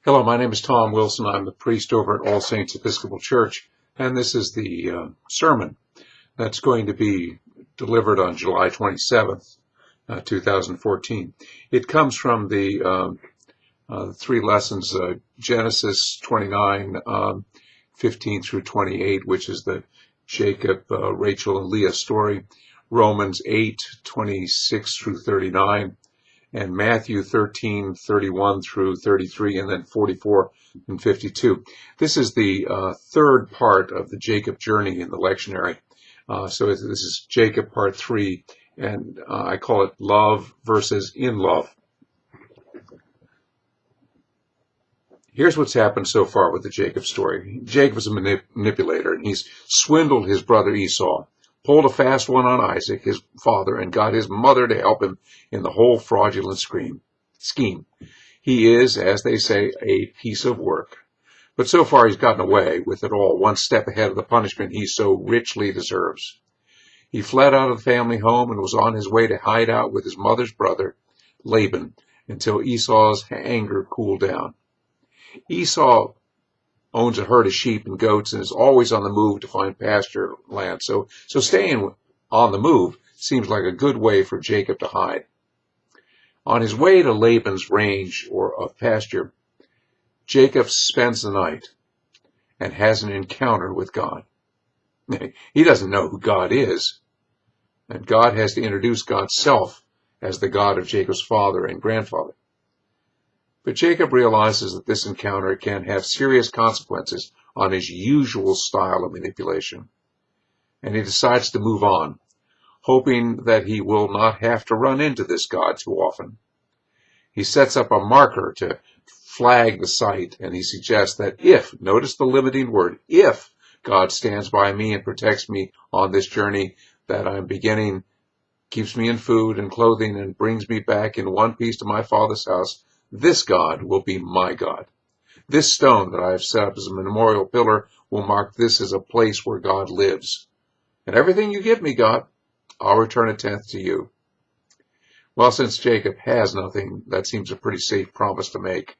Hello, my name is Tom Wilson. I'm the priest over at All Saints Episcopal Church, and this is the sermon that's going to be delivered on July 27th, 2014. It comes from the three lessons, Genesis 29, 15 through 28, which is the Jacob, Rachel, and Leah story, Romans 8, 26 through 39, and Matthew 13, 31 through 33, and then 44 and 52. This is the third part of the Jacob journey in the lectionary. So this is Jacob part 3, and I call it Love versus In Love. Here's what's happened so far with the Jacob story. Jacob is a manipulator, and he's swindled his brother Esau, pulled a fast one on Isaac, his father, and got his mother to help him in the whole fraudulent scheme. He is, as they say, a piece of work. But so far he's gotten away with it all, one step ahead of the punishment he so richly deserves. He fled out of the family home and was on his way to hide out with his mother's brother, Laban, until Esau's anger cooled down. Esau owns a herd of sheep and goats and is always on the move to find pasture land. So staying on the move seems like a good way for Jacob to hide. On his way to Laban's range or of pasture, Jacob spends the night and has an encounter with God. He doesn't know who God is, and God has to introduce God's self as the God of Jacob's father and grandfather. But Jacob realizes that this encounter can have serious consequences on his usual style of manipulation, and he decides to move on, hoping that he will not have to run into this God too often. He sets up a marker to flag the site, and he suggests that if, notice the limiting word, if God stands by me and protects me on this journey that I'm beginning, keeps me in food and clothing, and brings me back in one piece to my father's house, this God will be my God. This stone that I have set up as a memorial pillar will mark this as a place where God lives. And everything you give me, God, I'll return a tenth to you. Well, since Jacob has nothing, that seems a pretty safe promise to make.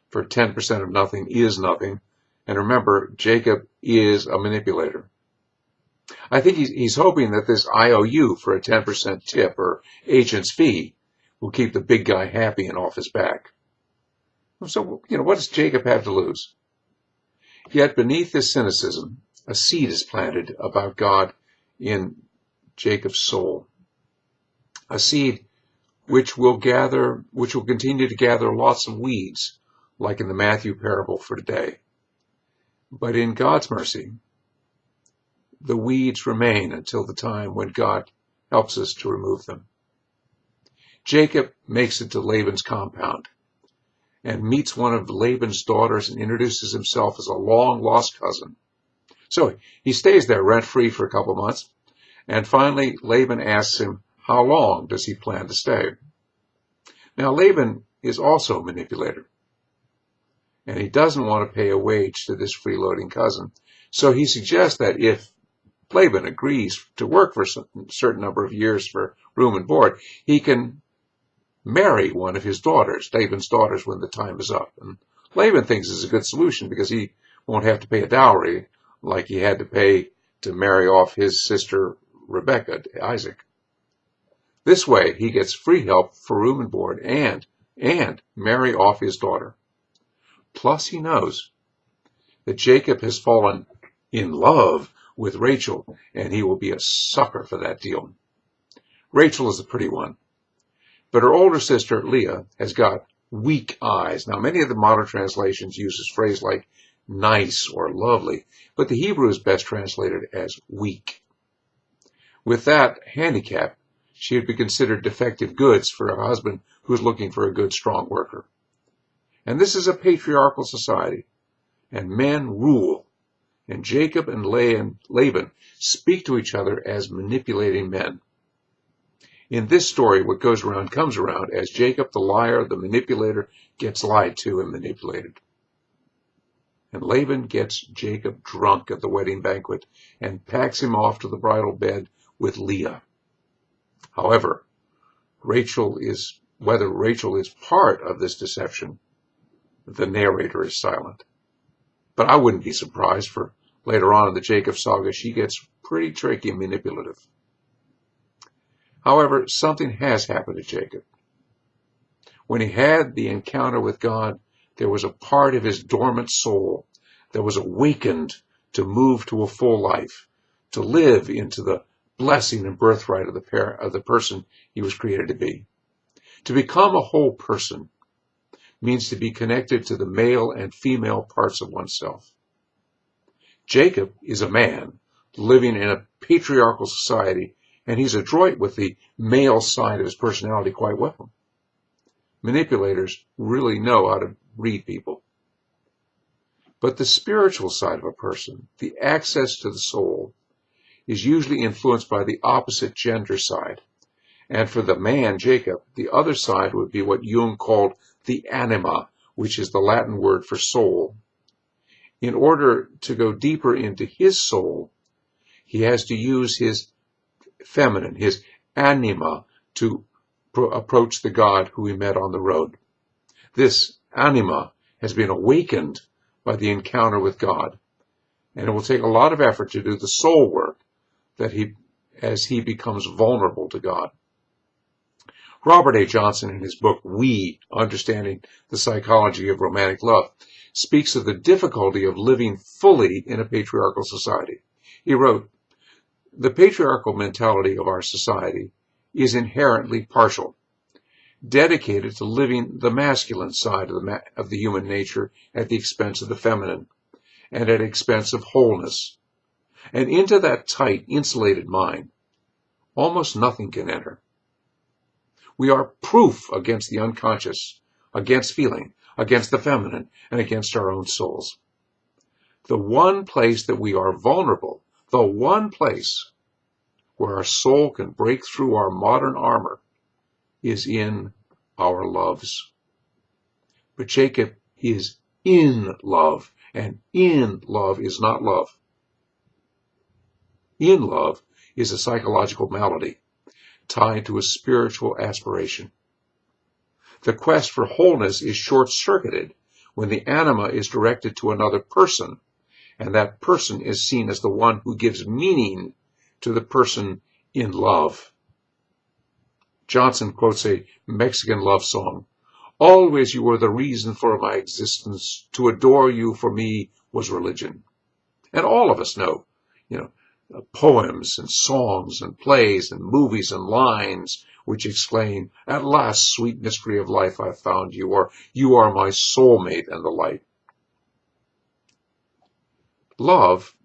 For 10% of nothing is nothing. And remember, Jacob is a manipulator. I think he's hoping that this IOU for a 10% tip or agent's fee will keep the big guy happy and off his back. So, what does Jacob have to lose? Yet beneath this cynicism, a seed is planted about God in Jacob's soul. A seed which will continue to gather lots of weeds, like in the Matthew parable for today. But in God's mercy, the weeds remain until the time when God helps us to remove them. Jacob makes it to Laban's compound and meets one of Laban's daughters and introduces himself as a long-lost cousin. So he stays there rent-free for a couple of months, and finally Laban asks him how long does he plan to stay. Now Laban is also a manipulator, and he doesn't want to pay a wage to this freeloading cousin, so he suggests that if Laban agrees to work for a certain number of years for room and board, he can marry one of his daughters, Laban's daughters, when the time is up. And Laban thinks it's a good solution because he won't have to pay a dowry like he had to pay to marry off his sister Rebekah, Isaac. This way, he gets free help for room and board and marry off his daughter. Plus, he knows that Jacob has fallen in love with Rachel, and he will be a sucker for that deal. Rachel is a pretty one, but her older sister, Leah, has got weak eyes. Now, many of the modern translations use a phrase like nice or lovely, but the Hebrew is best translated as weak. With that handicap, she would be considered defective goods for a husband who's looking for a good, strong worker. And this is a patriarchal society, and men rule. And Jacob and Laban speak to each other as manipulating men. In this story, what goes around comes around as Jacob, the liar, the manipulator, gets lied to and manipulated. And Laban gets Jacob drunk at the wedding banquet and packs him off to the bridal bed with Leah. However, whether Rachel is part of this deception the narrator is silent. But I wouldn't be surprised, for later on in the Jacob saga, she gets pretty tricky and manipulative. However, something has happened to Jacob. When he had the encounter with God, there was a part of his dormant soul that was awakened to move to a full life, to live into the blessing and birthright of the person he was created to be. To become a whole person means to be connected to the male and female parts of oneself. Jacob is a man living in a patriarchal society, and he's adroit with the male side of his personality quite well. Manipulators really know how to read people. But the spiritual side of a person, the access to the soul, is usually influenced by the opposite gender side. And for the man, Jacob, the other side would be what Jung called the anima, which is the Latin word for soul. In order to go deeper into his soul, he has to use his feminine, his anima, to approach the God who he met on the road. This anima has been awakened by the encounter with God, and it will take a lot of effort to do the soul work as he becomes vulnerable to God. Robert A. Johnson, in his book We, Understanding the Psychology of Romantic Love, speaks of the difficulty of living fully in a patriarchal society. He wrote, "The patriarchal mentality of our society is inherently partial, dedicated to living the masculine side of the human nature at the expense of the feminine, and at expense of wholeness. And into that tight, insulated mind, almost nothing can enter. We are proof against the unconscious, against feeling, against the feminine, and against our own souls. The one place that we are vulnerable, the one place where our soul can break through our modern armor, is in our loves." But Jacob is in love, and in love is not love. In love is a psychological malady tied to a spiritual aspiration. The quest for wholeness is short-circuited when the anima is directed to another person, and that person is seen as the one who gives meaning to the person in love. Johnson quotes a Mexican love song, "Always you were the reason for my existence. To adore you for me was religion." And all of us know, poems and songs and plays and movies and lines which exclaim, "At last, sweet mystery of life, I've found you," or "You are my soulmate," and the like. Love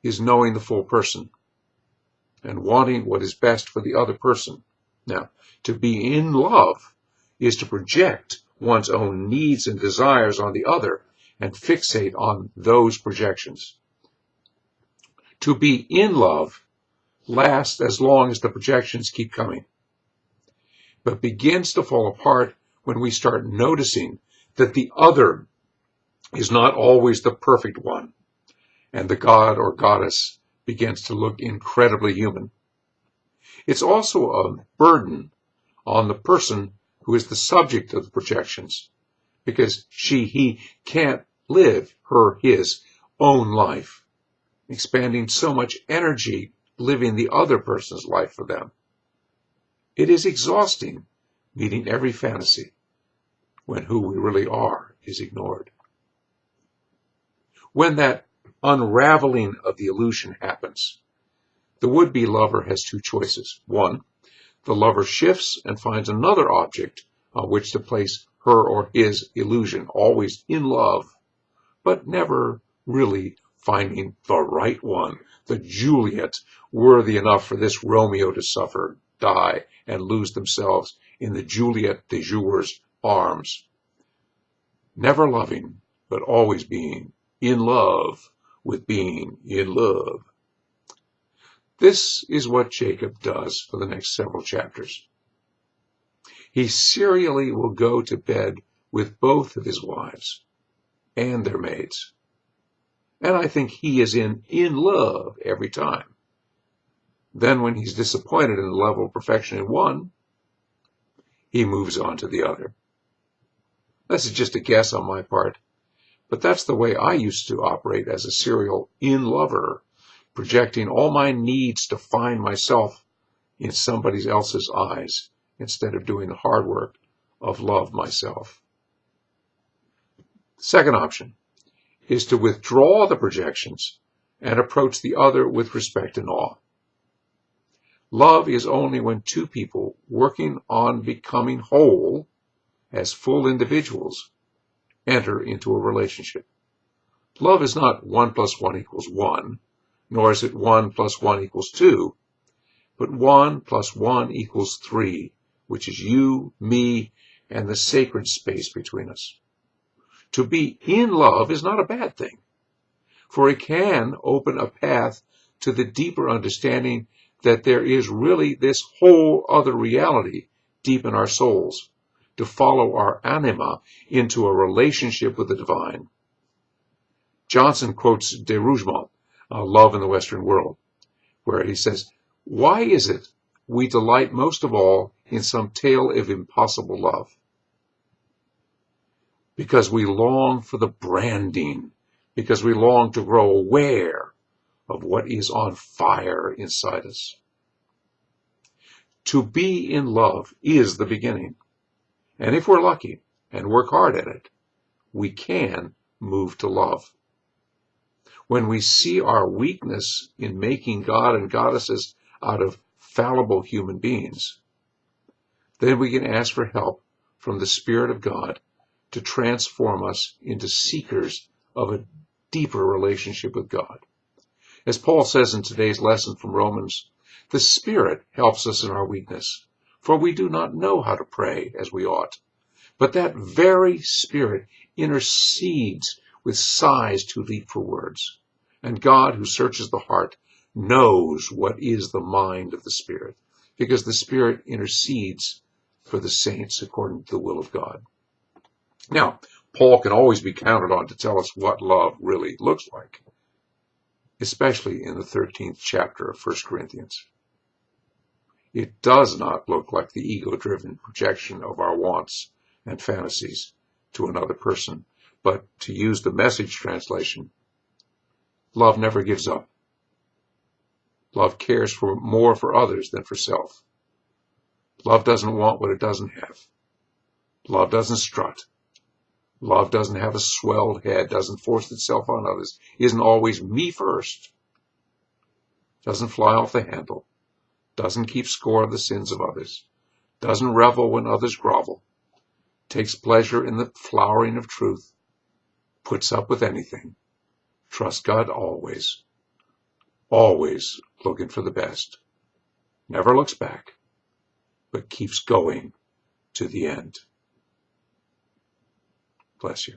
is knowing the full person and wanting what is best for the other person. Now, to be in love is to project one's own needs and desires on the other and fixate on those projections. To be in love lasts as long as the projections keep coming, but begins to fall apart when we start noticing that the other is not always the perfect one, and the god or goddess begins to look incredibly human. It's also a burden on the person who is the subject of the projections, because he can't live his own life, expanding so much energy living the other person's life for them. It is exhausting meeting every fantasy when who we really are is ignored. When that unraveling of the illusion happens, the would-be lover has two choices. One, the lover shifts and finds another object on which to place her or his illusion, always in love, but never really finding the right one, the Juliet, worthy enough for this Romeo to suffer, die, and lose themselves in the Juliet de jour's arms. Never loving, but always being in love with being in love. This is what Jacob does for the next several chapters. He serially will go to bed with both of his wives and their maids. And I think he is in love every time. Then when he's disappointed in the level of perfection in one, he moves on to the other. This is just a guess on my part, but that's the way I used to operate as a serial in-lover, projecting all my needs to find myself in somebody else's eyes instead of doing the hard work of love myself. Second option is to withdraw the projections and approach the other with respect and awe. Love is only when two people working on becoming whole as full individuals enter into a relationship. Love is not 1 + 1 = 1, nor is it 1 + 1 = 2, but 1 + 1 = 3, which is you, me, and the sacred space between us. To be in love is not a bad thing, for it can open a path to the deeper understanding that there is really this whole other reality deep in our souls, to follow our anima into a relationship with the divine. Johnson quotes de Rougemont, Love in the Western World, where he says, "Why is it we delight most of all in some tale of impossible love? Because we long for the branding, because we long to grow aware of what is on fire inside us." To be in love is the beginning. And if we're lucky and work hard at it, we can move to love. When we see our weakness in making God and goddesses out of fallible human beings, then we can ask for help from the Spirit of God to transform us into seekers of a deeper relationship with God. As Paul says in today's lesson from Romans, the Spirit helps us in our weakness, for we do not know how to pray as we ought. But that very Spirit intercedes with sighs too deep for words. And God, who searches the heart, knows what is the mind of the Spirit, because the Spirit intercedes for the saints according to the will of God. Now, Paul can always be counted on to tell us what love really looks like, especially in the 13th chapter of 1 Corinthians. It does not look like the ego-driven projection of our wants and fantasies to another person, but to use the Message translation, love never gives up. Love cares more for others than for self. Love doesn't want what it doesn't have. Love doesn't strut. Love doesn't have a swelled head, doesn't force itself on others, isn't always me first, doesn't fly off the handle, doesn't keep score of the sins of others, doesn't revel when others grovel, takes pleasure in the flowering of truth, puts up with anything, trusts God always, always looking for the best, never looks back, but keeps going to the end. Bless you.